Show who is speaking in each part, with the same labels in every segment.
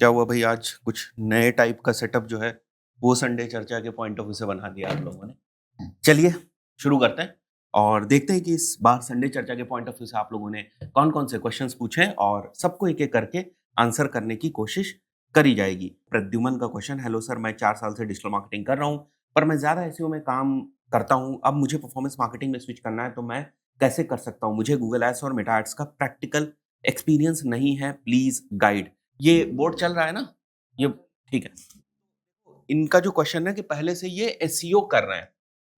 Speaker 1: क्या हुआ भाई, आज कुछ नए टाइप का सेटअप जो है वो संडे चर्चा के पॉइंट ऑफ व्यू से बना दिया आप लोगों ने। चलिए शुरू करते हैं और देखते हैं कि इस बार संडे चर्चा के पॉइंट ऑफ व्यू से आप लोगों ने कौन-कौन से क्वेश्चंस पूछे हैं और सबको एक-एक करके आंसर करने की कोशिश करी जाएगी। प्रद्युमन का क्वेश्चन, हेलो सर, मैं 4 साल से डिजिटल मार्केटिंग कर रहा हूँ, पर मैं ज़्यादा एसईओ में काम करता हूँ। अब मुझे परफॉर्मेंस मार्केटिंग में स्विच करना है, तो मैं कैसे कर सकता हूँ? मुझे गूगल एड्स और मेटा एड्स का प्रैक्टिकल एक्सपीरियंस नहीं है, प्लीज़ गाइड। ये बोर्ड चल रहा है ना? ये ठीक है। इनका जो क्वेश्चन है कि पहले से ये एसईओ कर रहे हैं,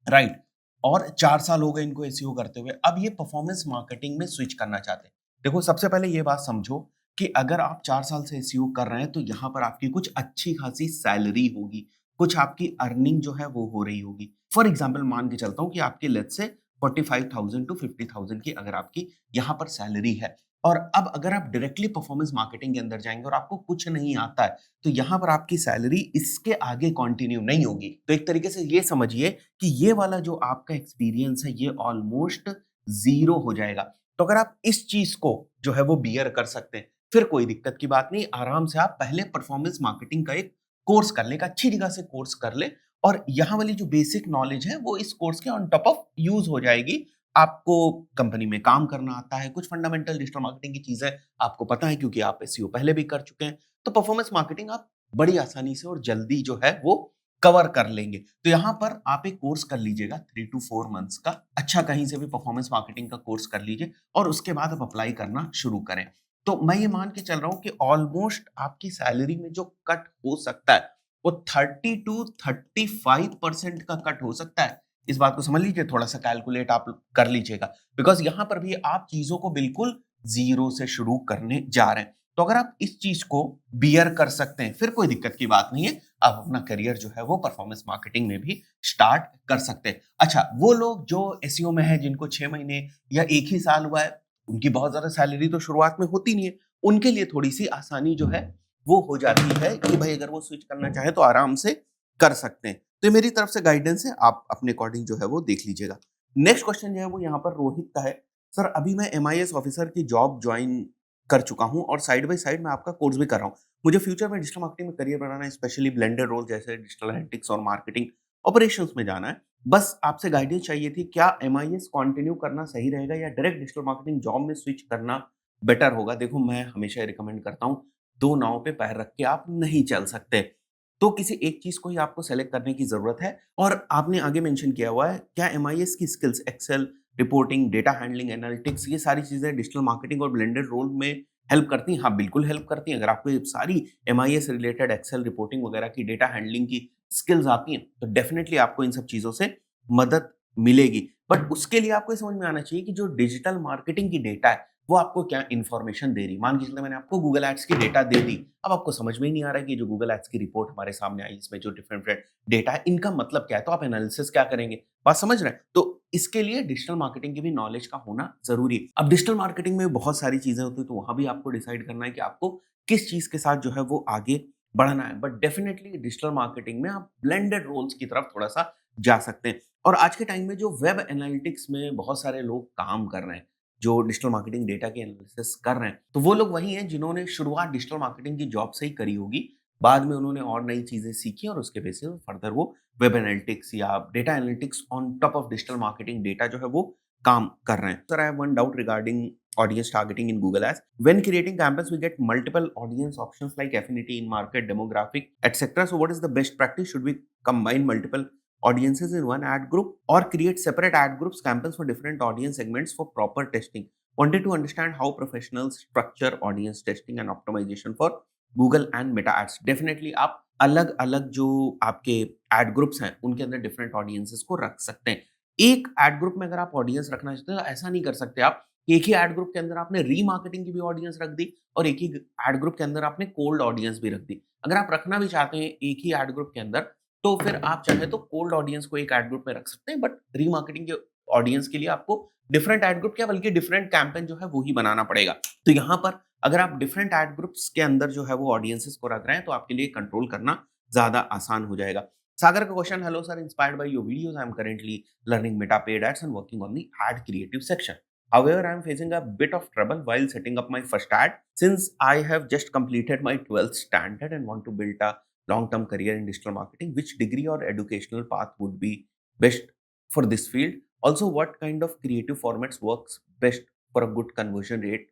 Speaker 1: राइट? और 4 साल हो गए इनको एसईओ करते हुए। अब ये परफॉर्मेंस मार्केटिंग में स्विच करना चाहते हैं। देखो, सबसे पहले ये बात समझो कि अगर आप 4 साल से एसईओ कर रहे हैं, तो यहाँ पर आपकी कुछ अच्छी खासी सैलरी होगी, कुछ आपकी अर्निंग जो है वो हो रही होगी। फॉर एग्जाम्पल मान के चलता हूँ कि आपकी लेट्स से 45,000 टू 50,000 की अगर आपकी यहाँ पर सैलरी है, और अब अगर आप डायरेक्टली परफॉर्मेंस मार्केटिंग के अंदर जाएँगे और आपको कुछ नहीं आता है, तो यहाँ पर आपकी सैलरी इसके आगे कंटिन्यू नहीं होगी। तो एक तरीके से ये समझिए कि ये वाला जो आपका एक्सपीरियंस है, ये ऑलमोस्ट ज़ीरो हो जाएगा। तो अगर आप इस चीज़ को जो है वो बियर कर सकते हैं, फिर कोई दिक्कत की बात नहीं। आराम से आप पहले परफॉर्मेंस मार्केटिंग का एक कोर्स कर लें, एक अच्छी जगह से कोर्स कर लें, और यहाँ वाली जो बेसिक नॉलेज है वो इस कोर्स के ऑन टॉप ऑफ यूज़ हो जाएगी। आपको कंपनी में काम करना आता है, कुछ फंडामेंटल डिजिटल मार्केटिंग की चीज़ें आपको पता है क्योंकि आप एसईओ पहले भी कर चुके हैं। तो परफॉर्मेंस मार्केटिंग आप बड़ी आसानी से और जल्दी जो है वो कवर कर लेंगे। तो यहाँ पर आप एक कोर्स कर लीजिएगा 3 टू 4 मंथ्स का, अच्छा कहीं से भी परफॉर्मेंस मार्केटिंग का कोर्स कर लीजिए और उसके बाद आप अप्लाई करना शुरू करें। तो मैं ये मान के चल रहा हूँ कि ऑलमोस्ट आपकी सैलरी में जो कट हो सकता है, वो 30 टू 35% का कट हो सकता है। इस बात को समझ लीजिए, थोड़ा-सा कैलकुलेट आप कर लीजिएगा, बिकॉज़ यहाँ पर भी आप चीज़ों को बिल्कुल ज़ीरो से शुरू करने जा रहे हैं। तो अगर आप इस चीज़ को बियर कर सकते हैं, फिर कोई दिक्कत की बात नहीं है। आप अपना करियर जो है वो परफॉर्मेंस मार्केटिंग में भी स्टार्ट कर सकते हैं। अच्छा, वो लोग जो एसईओ में हैं, जिनको 6 महीने या 1 ही साल हुआ है, उनकी बहुत ज़्यादा सैलरी तो शुरुआत में होती नहीं है। उनके लिए थोड़ी-सी आसानी जो है वो हो जाती है कि भाई अगर वो स्विच करना चाहें तो आराम से कर सकते हैं। तो ये मेरी तरफ से गाइडेंस है, आप अपने अकॉर्डिंग जो है वो देख लीजिएगा। नेक्स्ट क्वेश्चन जो है वो यहाँ पर रोहित का है। सर, अभी मैं एमआईएस ऑफिसर की जॉब जॉइन कर चुका हूँ और साइड बाय साइड मैं आपका कोर्स भी कर रहा हूँ। मुझे फ्यूचर में डिजिटल मार्केटिंग में करियर बनाना है, स्पेशली ब्लेंडेड रोल जैसे डिजिटल एनालिटिक्स और मार्केटिंग ऑपरेशंस में जाना है। बस आपसे गाइडेंस चाहिए थी, क्या एमआईएस कंटिन्यू करना सही रहेगा या डायरेक्ट डिजिटल मार्केटिंग जॉब में स्विच करना बेटर होगा? देखो, मैं हमेशा ये रिकमेंड करता हूँ, 2 नाव पे पैर रख के आप नहीं चल सकते। तो किसी एक चीज़ को ही आपको सेलेक्ट करने की ज़रूरत है, और आपने आगे मेंशन किया हुआ है, क्या एमआईएस की skills Excel, reporting, data handling, analytics, ये सारी चीज़ें डिजिटल मार्केटिंग और ब्लेंडेड रोल में हेल्प करती हैं? हाँ, बिल्कुल हेल्प करती हैं। अगर आपको ये सारी एमआईएस रिलेटेड एक्सेल, रिपोर्टिंग वगैरह की, डेटा हैंडलिंग की स्किल्स आती हैं, तो डेफिनिटली आपको इन सब चीज़ों से मदद मिलेगी। बट उसके लिए आपको ये समझ में आना चाहिए कि जो डिजिटल मार्केटिंग की डेटा है, वो आपको क्या इन्फॉर्मेशन दे रही है। मान के चलते मैंने आपको गूगल एड्स की डेटा दे दी, अब आपको समझ में ही नहीं आ रहा है कि जो गूगल एड्स की रिपोर्ट हमारे सामने आई, इसमें जो डिफरेंट डेटा है, इनका मतलब क्या है, तो आप एनालिसिस क्या करेंगे? बात समझ रहे हैं? तो इसके लिए डिजिटल मार्केटिंग की भी नॉलेज का होना ज़रूरी है। अब डिजिटल मार्केटिंग में बहुत सारी चीज़ें होती हैं, तो वहाँ भी आपको डिसाइड करना है कि आपको किस चीज़ के साथ जो है वो आगे बढ़ना है। बट डेफिनिटली डिजिटल मार्केटिंग में आप ब्लेंडेड रोल्स की तरफ थोड़ा-सा जा सकते हैं। और आज के टाइम में जो वेब एनालिटिक्स में बहुत सारे लोग काम कर रहे हैं, जो डिजिटल मार्केटिंग डेटा की एनालिसिस कर रहे हैं, तो वो लोग वही हैं जिन्होंने शुरुआत डिजिटल मार्केटिंग की जॉब से ही करी होगी। बाद में उन्होंने और नई चीज़ें सीखी और उसके बेसिस पे फर्दर वो वेब एनालिटिक्स या data analytics on top of digital marketing data जो है वो काम कर रहे हैं। Sir, I have one doubt regarding audience targeting in Google Ads. When creating campaigns, we get multiple audience options like affinity, in market, demographic, etc. So, what is the best practice? Should we combine multiple audiences in one ad group or create separate ad groups campaigns for different audience segments for proper testing? Wanted to understand how professionals structure audience testing and optimization for Google and Meta ads. Definitely आप अलग अलग जो आपके ad groups हैं उनके अंदर different audiences को रख सकते हैं। एक एड ग्रुप में अगर आप ऑडियंस रखना चाहते हैं तो ऐसा नहीं कर सकते आप, एक ही एड ग्रुप के अंदर आपने रीमार्केटिंग की भी ऑडियंस रख दी और एक ही एड ग्रुप के अंदर आपने कोल्ड ऑडियंस भी रख दी। अगर आप रखना भी चाहते हैं एक ही एड ग्रुप के अंदर, तो फिर आप चाहे तो कोल्ड ऑडियंस को एक एड ग्रुप में रख सकते हैं, बट रीमार्केटिंग के ऑडियंस के लिए आपको डिफरेंट एड ग्रुप क्या बल्कि डिफरेंट कैंपेन जो है वो ही बनाना पड़ेगा। तो यहाँ पर अगर आप डिफरेंट एड ग्रुप्स के अंदर जो है वो ऑडियंसेस को रख रहे हैं, तो आपके लिए कंट्रोल करना ज्यादा आसान हो जाएगा। सागर का question, hello sir, inspired by your videos, I am currently learning Meta paid ads and working on the ad creative section. However, I am facing a bit of trouble while setting up my first ad since I have just completed my 12th standard and want to build a long-term career in digital marketing. Which degree or educational path would be best for this field? Also, what kind of creative formats works best for a good conversion rate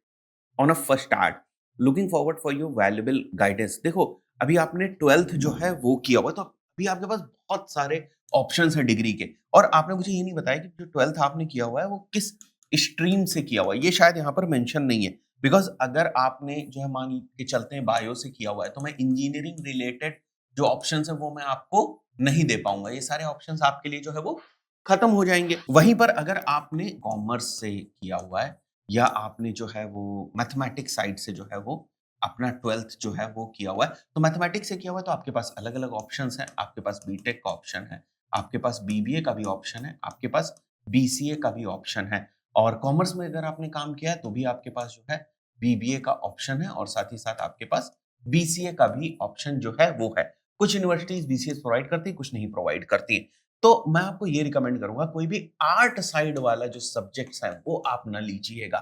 Speaker 1: on a first art looking forward for your valuable guidance. देखो, अभी आपने 12th जो है वो किया हुआ है, तो अभी आपके पास बहुत सारे ऑप्शंस हैं डिग्री के, और आपने मुझे ये नहीं बताया कि जो 12th आपने किया हुआ है वो किस स्ट्रीम से किया हुआ है। ये शायद यहाँ पर मेंशन नहीं है, बिकॉज अगर आपने जो है मान के चलते हैं बायो से किया हुआ है, तो मैं इंजीनियरिंग रिलेटेड जो ऑप्शंस है वो मैं आपको नहीं दे पाऊंगा। ये सारे ऑप्शंस आपके लिए जो है वो खत्म हो जाएंगे। वहीं पर अगर आपने कॉमर्स से किया हुआ है या आपने जो है वो मैथमेटिक्स साइड से जो है वो अपना 12th जो है वो किया हुआ है, तो मैथमेटिक्स से किया हुआ है तो आपके पास अलग-अलग ऑप्शंस हैं। आपके पास बीटेक का ऑप्शन है, आपके पास बीबीए का भी ऑप्शन है, आपके पास बीसीए का भी ऑप्शन है, और कॉमर्स में अगर आपने काम किया है तो भी आपके पास जो है बीबीए का ऑप्शन है, और साथ ही साथ आपके पास बीसीए का भी ऑप्शन जो है वो है। कुछ यूनिवर्सिटीज़ बीसीए प्रोवाइड करती हैं, कुछ नहीं प्रोवाइड करती हैं। तो मैं आपको ये रिकमेंड करूंगा, कोई भी आर्ट साइड वाला जो सब्जेक्ट्स है वो आप ना लीजिएगा,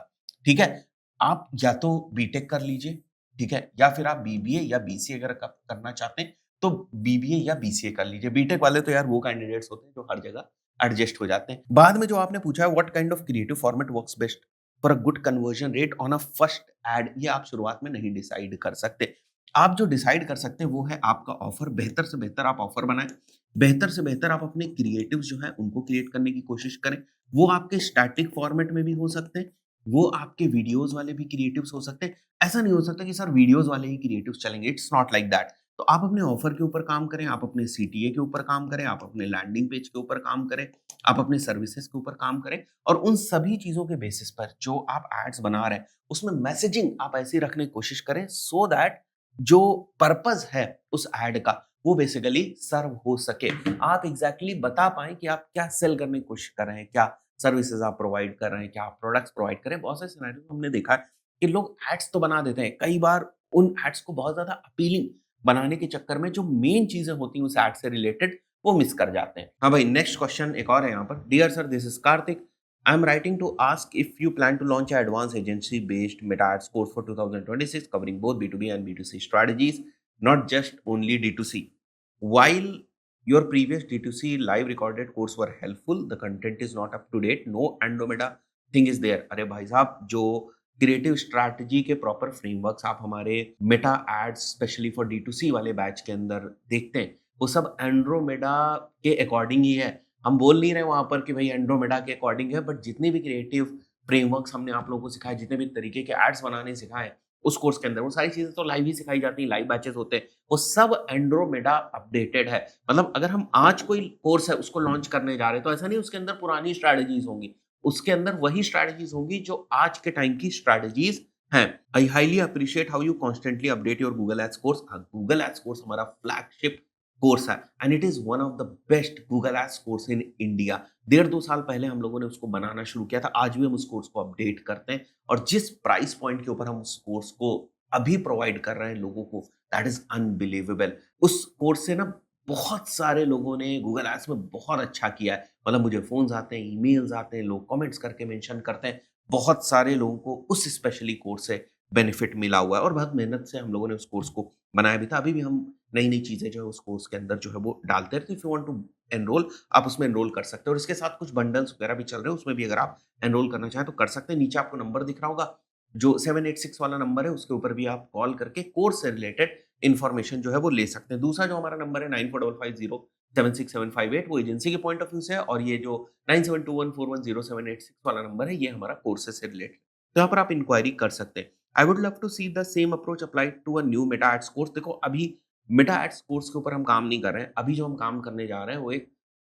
Speaker 1: ठीक है? आप या तो बीटेक कर लीजिए, ठीक है? या फिर आप बीबीए या बीसीए अगर करना चाहते हैं तो बीबीए या बीसीए कर लीजिए। बीटेक वाले तो यार वो कैंडिडेट्स होते हैं जो हर जगह एडजस्ट हो जाते हैं। बाद में जो आपने पूछा है what kind of creative format works best for a good conversion rate on a first aid, ये आप शुरुआत में नहीं डिसाइड कर सकते। आप जो डिसाइड कर सकते हैं वो है आपका ऑफर। बेहतर से बेहतर आप ऑफर बनाएं, बेहतर से बेहतर आप अपने क्रिएटिव्स जो है उनको क्रिएट करने की कोशिश करें। वो आपके स्टैटिक फॉर्मेट में भी हो सकते हैं, वो आपके वीडियोस वाले भी क्रिएटिव्स हो सकते हैं। ऐसा नहीं हो सकता कि सर वीडियोस वाले ही क्रिएटिव्स चलेंगे, इट्स नॉट लाइक दैट। तो आप अपने ऑफर के ऊपर काम करें, आप अपने सीटीए के ऊपर काम करें, आप अपने लैंडिंग पेज के ऊपर काम करें, आप अपने सर्विसेज के ऊपर काम करें, और उन सभी चीजों के बेसिस पर जो आप एड्स बना रहे हैं उसमें मैसेजिंग आप ऐसी रखने की कोशिश करें सो दैट जो पर्पस है उस एड का वो बेसिकली सर्व हो सके। आप एग्जैक्टली बता पाएं कि आप क्या सेल करने की कोशिश कर रहे हैं, क्या सर्विसेज आप प्रोवाइड कर रहे हैं, क्या आप प्रोडक्ट्स प्रोवाइड कर रहे हैं। बहुत सारे सिनेरियो हमने देखा है कि लोग एड्स तो बना देते हैं, कई बार उन एड्स को बहुत ज्यादा अपीलिंग बनाने के चक्कर में जो मेन चीजें होती हैं उस एड से रिलेटेड वो मिस कर जाते हैं। हाँ भाई, नेक्स्ट क्वेश्चन एक और है यहाँ पर। Dear sir, this is Kartik. I'm writing to ask if you plan to launch an advanced agency-based Meta Ads course for 2026 covering both B2B and B2C strategies, not just only D2C. While your previous D2C live recorded course were helpful, the content is not up to date. No Andromeda thing is there. अरे भाई साहब, जो creative strategy के proper frameworks आप हमारे Meta ads specially for D2C वाले batch के अंदर देखते हैं, वो सब एंड्रोमेडा के अकॉर्डिंग ही है। हम बोल नहीं रहे वहां पर कि भाई एंड्रोमेडा के अकॉर्डिंग है, बट जितने भी क्रिएटिव फ्रेमवर्क्स हमने आप लोगों को सिखाए, जितने भी तरीके के एड्स बनाने सिखाए उस कोर्स के अंदर, वो सारी चीजें तो लाइव ही सिखाई जाती हैं, लाइव बैचेस होते हैं, वो सब एंड्रोमेडा अपडेटेड है। मतलब अगर हम आज कोई कोर्स है उसको लॉन्च करने जा रहे हैं तो ऐसा नहीं उसके अंदर पुरानी स्ट्रैटेजीज होंगी, उसके अंदर वही स्ट्रैटेजीज होंगी जो आज के टाइम की स्ट्रैटेजीज हैं। I highly appreciate how you constantly update your Google Ads course. Google Ads course हमारा फ्लैगशिप कोर्स है and it is one of the best Google Ads course in India. 1.5-2 साल पहले हम लोगों ने उसको बनाना शुरू किया था, आज भी हम उस कोर्स को अपडेट करते हैं, और जिस प्राइस पॉइंट के ऊपर हम उस कोर्स को अभी प्रोवाइड कर रहे हैं लोगों को, दैट इज अनबिलीवेबल। उस कोर्स से ना बहुत सारे लोगों ने गूगल एड्स में बहुत अच्छा किया है। मतलब मुझे फोन्स आते हैं, ईमेल्स आते हैं, लोग कमेंट्स करके मेंशन करते हैं, बहुत सारे लोगों को उस स्पेशली कोर्स से बेनिफिट मिला हुआ है, और बहुत मेहनत से हम लोगों ने उस कोर्स को बनाया भी था। अभी भी हम नई नई चीजें जो है उस कोर्स के अंदर जो है वो डालते रहते हैं। If you want to enrol, आप उसमें एनरोल कर सकते हैं, और इसके साथ कुछ बंडल्स वगैरह भी चल रहे हैं, उसमें भी अगर आप एनरोल करना चाहें तो कर सकते हैं। नीचे आपको नंबर दिख रहा होगा, जो 786 वाला नंबर है, उसके ऊपर भी आप कॉल करके कोर्स से रिलेटेड इन्फॉर्मेशन जो है वो ले सकते हैं। दूसरा जो हमारा नंबर है 9455076758, वो एजेंसी के पॉइंट ऑफ व्यू से है, और ये जो 9721410786 वाला नंबर है ये हमारा कोर्सेज से रिलेटेड। तो यहाँ पर आप इंक्वायरी कर सकते हैं। I would love to see the same approach applied to a new Meta Ads course. देखो, अभी मेटा एड्स कोर्स के ऊपर हम काम नहीं कर रहे हैं, अभी जो हम काम करने जा रहे हैं वो एक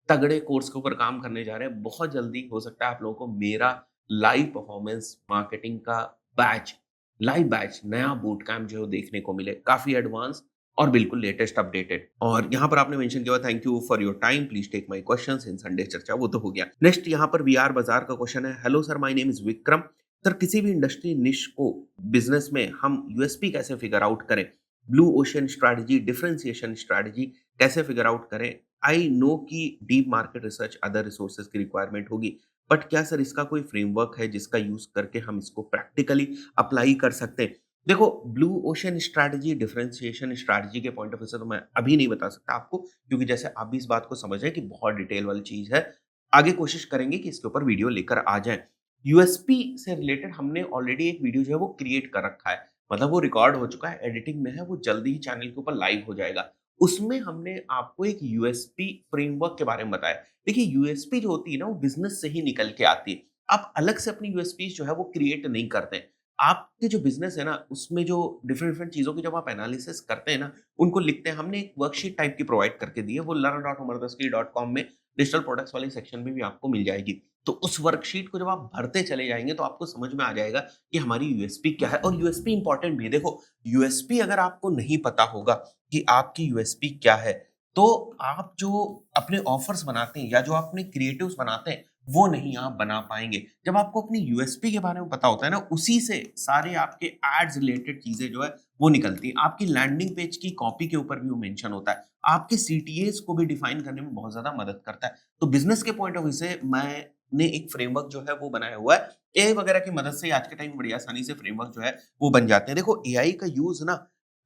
Speaker 1: तगड़े कोर्स के ऊपर काम करने जा रहे हैं। बहुत जल्दी हो सकता है आप लोगों को मेरा लाइव परफॉर्मेंस मार्केटिंग का बैच, लाइव बैच, नया बूट कैंप जो है देखने को मिले, काफी एडवांस और बिल्कुल लेटेस्ट अपडेटेड। और यहाँ पर आपने मेंशन किया thank you for your time, please take my questions in Sunday चर्चा, वो तो हो गया। नेक्स्ट यहाँ पर वीआर बाजार का क्वेश्चन है। Hello sir, my name is Vikram. Sir, किसी भी इंडस्ट्री निश को बिजनेस में हम यूएसपी कैसे फिगर आउट करें? Blue ocean strategy, differentiation strategy कैसे फिगर आउट करें? आई नो कि deep market research, other resources की रिक्वायरमेंट होगी, बट क्या सर इसका कोई फ्रेमवर्क है जिसका यूज़ करके हम इसको प्रैक्टिकली अप्लाई कर सकते हैं? देखो, blue ocean strategy, differentiation strategy के पॉइंट ऑफ व्यू से तो मैं अभी नहीं बता सकता आपको, क्योंकि जैसे आप भी इस बात को समझ रहे हैं कि बहुत डिटेल वाली चीज़ है। आगे कोशिश करेंगे कि इसके ऊपर वीडियो लेकर आ जाएँ। यूएसपी से रिलेटेड हमने ऑलरेडी एक वीडियो जो है वो क्रिएट कर रखा है। मतलब वो रिकॉर्ड हो चुका है, एडिटिंग में है, वो जल्दी ही चैनल के ऊपर लाइव हो जाएगा। उसमें हमने आपको एक यूएसपी फ्रेमवर्क के बारे में बताया। देखिए, यूएसपी जो होती है ना, वो बिज़नेस से ही निकल के आती है। आप अलग से अपनी यूएसपीज़ जो है वो क्रिएट नहीं करते हैं। आपके जो बिज़नेस है ना, उसमें जो डिफरेंट-डिफरेंट चीज़ों की जब आप एनालिसिस करते हैं ना, उनको लिखते हैं। हमने एक वर्कशीट टाइप की प्रोवाइड करके दी है, वो learn.umardaski.com में डिजिटल प्रोडक्ट्स वाले सेक्शन में भी आपको मिल जाएगी। तो उस वर्कशीट को जब आप भरते चले जाएँगे, तो आपको समझ में आ जाएगा कि हमारी यूएसपी क्या है, और यूएसपी इंपॉर्टेंट भी है। देखो, यूएसपी अगर आपको नहीं पता होगा कि आपकी यूएसपी क्या है, तो आप जो अपने ऑफर्स बनाते हैं या जो आप अपने क्रिएटिव्स बनाते हैं, वो नहीं आप बना पाएँगे। जब आपको अपनी यूएसपी के बारे में पता होता है ना, उसी से सारे आपके एड्स रिलेटेड चीज़ें जो है वो निकलती हैं। आपकी लैंडिंग पेज की कॉपी के ऊपर भी वो मेंशन होता है। आपके सीटीएस को भी डिफाइन करने में बहुत ज़्यादा मदद करता है। तो बिज़नेस के पॉइंट ऑफ व्यू से मैंने एक फ्रेमवर्क जो है वो बनाया हुआ है। एआई वगैरह की मदद से आज के टाइम में बड़ी आसानी से फ्रेमवर्क जो है वो बन जाते हैं। देखो, एआई का यूज़ ना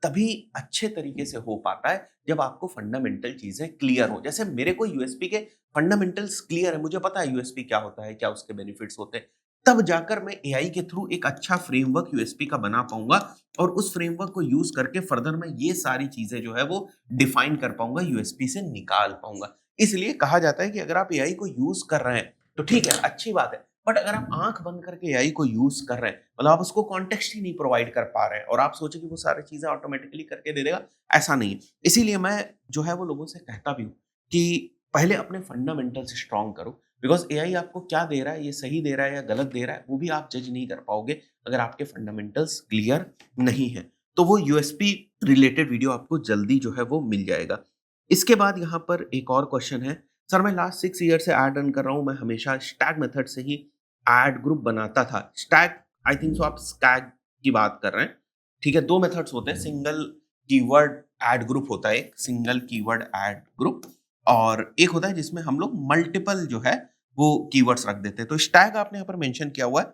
Speaker 1: तभी अच्छे तरीके से हो पाता है जब आपको फंडामेंटल चीज़ें क्लियर हो। जैसे मेरे को यूएसपी के फंडामेंटल्स क्लियर है, मुझे पता है यूएसपी क्या होता है, क्या उसके बेनिफिट्स होते हैं। तब जाकर मैं एआई के थ्रू एक अच्छा फ्रेमवर्क यूएसपी का बना पाऊँगा, और उस फ्रेमवर्क को यूज़ करके फर्दर मैं ये सारी चीज़ें जो है वो डिफाइन कर पाऊँगा, यूएसपी से निकाल पाऊँगा। इसलिए कहा जाता है कि अगर आप एआई को यूज़ कर रहे हैं, तो ठीक है, अच्छी बात है। बट अगर आप आँख बंद करके एआई को यूज़ कर रहे हैं, मतलब आप उसको कॉन्टेक्स्ट ही नहीं प्रोवाइड कर पा रहे हैं, और आप सोचे कि वो सारी चीज़ें ऑटोमैटिकली करके दे देगा, ऐसा नहीं है। इसीलिए मैं जो है वो लोगों से कहता भी हूँ कि पहले अपने फंडामेंटल्स स्ट्रॉन्ग करो, बिकॉज़ एआई आपको क्या दे रहा है, ये सही दे रहा है या गलत दे रहा है, वो भी आप जज नहीं कर पाओगे अगर आपके फंडामेंटल्स क्लियर नहीं है। तो वो यूएसपी रिलेटेड वीडियो आपको जल्दी जो है वो मिल जाएगा। इसके बाद यहाँ पर एक और क्वेश्चन है, सर मैं लास्ट 6 ईयर से एड रन कर रहा हूँ, मैं हमेशा स्टैग मेथड से ही एड ग्रुप बनाता था। स्टैग, आई थिंक सो आप स्टैग की बात कर रहे हैं। ठीक है, 2 मेथड्स होते हैं, सिंगल कीवर्ड एड ग्रुप होता है, एक सिंगल कीवर्ड एड ग्रुप, और एक होता है जिसमें हम लोग मल्टीपल जो है वो कीवर्ड्स रख देते हैं। तो स्टैग आपने यहाँ पर मेंशन किया हुआ है,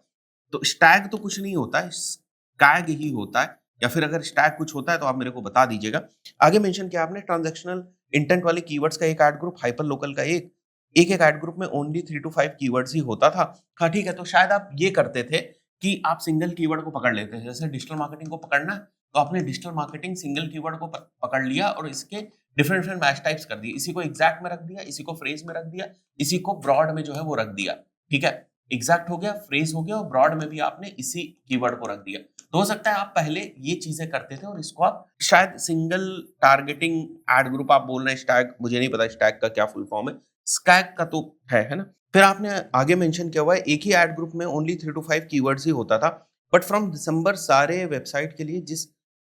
Speaker 1: तो स्टैग तो कुछ नहीं होता है, स्टैग ही होता है, या फिर अगर स्टैग कुछ होता है तो आप मेरे को बता दीजिएगा। आगे मेंशन किया आपने ट्रांजैक्शनल इंटेंट वाले कीवर्ड्स का एक एड ग्रुप, हाइपर लोकल का एक एड ग्रुप में ओनली 3 टू 5 कीवर्ड्स ही होता था। हाँ, ठीक है, तो शायद आप ये करते थे कि आप सिंगल कीवर्ड को पकड़ लेते थे। जैसे डिजिटल मार्केटिंग को पकड़ना है, तो आपने डिजिटल मार्केटिंग सिंगल कीवर्ड को पकड़ लिया और इसके डिफरेंट डिफरेंट मैच टाइप्स कर दिए। इसी को एग्जैक्ट में रख दिया, इसी को फ्रेज में रख दिया, इसी को ब्रॉड में जो है वो रख दिया। ठीक है, एग्जैक्ट हो गया, फ्रेज हो गया, और ब्रॉड में भी आपने इसी कीवर्ड को रख दिया। तो हो सकता है आप पहले ये चीजें करते थे और इसको आप शायद सिंगल टारगेटिंग एड ग्रुप आप बोल रहे हैं। स्टैग, मुझे नहीं पता स्टैग का क्या फुल फॉर्म है, स्कैग का तो है ना। फिर आपने आगे मेंशन किया हुआ है एक ही एड ग्रुप में ओनली 3 टू 5 कीवर्ड्स ही होता था, बट फ्रॉम दिसंबर सारे वेबसाइट के लिए जिस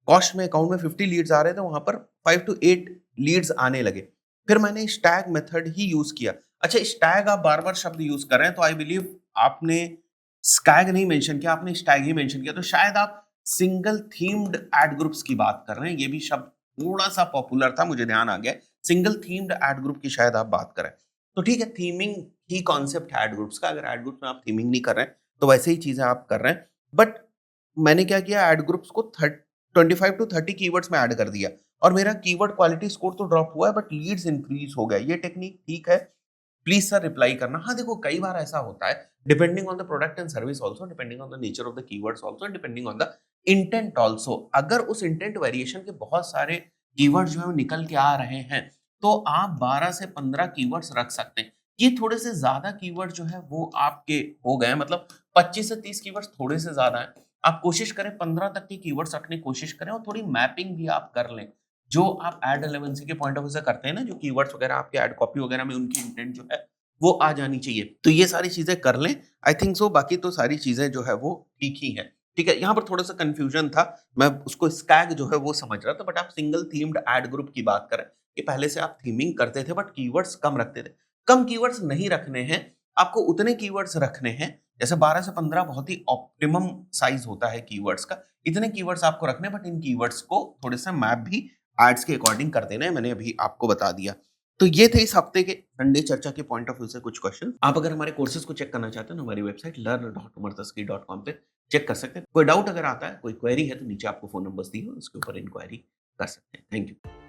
Speaker 1: कॉस्ट में अकाउंट में 50 लीड्स आ रहे थे, वहां पर 5 टू 8 लीड्स आने लगे। फिर मैंने स्टैग मेथड ही यूज किया। अच्छा, स्टैग आप बार बार शब्द यूज कर रहे हैं, तो आई बिलीव आपने स्कैग नहीं मेंशन किया, आपने स्टैग ही मेंशन किया। तो शायद आप सिंगल थीम्ड एड ग्रुप्स की बात कर रहे हैं। ये भी शब्द थोड़ा सा पॉपुलर था, मुझे ध्यान आ गया। सिंगल थीम्ड एड ग्रुप की शायद आप बात करें। तो ठीक है, थीमिंग ही कॉन्सेप्ट है एड ग्रुप्स का। अगर एड ग्रुप में आप थीमिंग नहीं कर रहे हैं, तो वैसे ही चीजें आप कर रहे हैं। बट मैंने क्या किया, एड ग्रुप्स को 25 टू 30 कीवर्ड्स में ऐड कर दिया, और मेरा कीवर्ड क्वालिटी स्कोर तो ड्रॉप हुआ है, बट लीड्स इंक्रीज हो गया। ये टेक्निक ठीक है, प्लीज सर रिप्लाई करना। हाँ, देखो, कई बार ऐसा होता है, depending on the product and service also, depending on the nature of the keywords also, depending on the intent also. अगर उस इंटेंट वेरिएशन के बहुत सारे कीवर्ड जो है वो निकल के आ रहे हैं, तो आप 12 से 15 कीवर्ड्स रख सकते हैं। ये थोड़े से ज्यादा कीवर्ड जो है वो आपके हो गए, मतलब 25 से 30 कीवर्ड्स थोड़े से ज्यादा है। आप कोशिश करें 15 तक के कीवर्ड्स रखने की कोशिश करें, और थोड़ी मैपिंग भी आप कर लें। जो आप एड रेलेवेंसी के पॉइंट ऑफ व्यू से करते हैं ना, जो कीवर्ड्स वगैरह आपके एड कॉपी वगैरह में उनकी इंटेंट जो है वो आ जानी चाहिए। तो ये सारी चीजें कर लें, आई थिंक सो। बाकी तो सारी चीजें जो है वो ठीक ही है। ठीक है, यहाँ पर थोड़ा सा कंफ्यूजन था, मैं उसको स्कैग जो है वो समझ रहा था, बट आप सिंगल थीम्ड एड ग्रुप की बात करें कि पहले से आप थीमिंग करते थे बट कीवर्ड्स कम रखते थे। कम कीवर्ड्स नहीं रखने हैं, आपको उतने कीवर्ड्स रखने हैं। जैसे 12 से 15 बहुत ही ऑप्टिमम साइज होता है कीवर्ड्स का। इतने कीवर्ड्स आपको रखने, बट इन कीवर्ड्स को थोड़े से मैप भी एड्स के अकॉर्डिंग कर देना है, मैंने अभी आपको बता दिया। तो ये थे इस हफ्ते के संडे चर्चा के पॉइंट ऑफ व्यू से कुछ क्वेश्चन। आप अगर हमारे कोर्सेज को चेक करना चाहते हैं तो हमारी वेबसाइट learn.umartaski.com पे चेक कर सकते हैं। कोई डाउट अगर आता है, कोई क्वेरी है तो नीचे आपको फोन नंबर्स दिए हैं, उसके ऊपर इंक्वायरी कर सकते हैं। Thank you.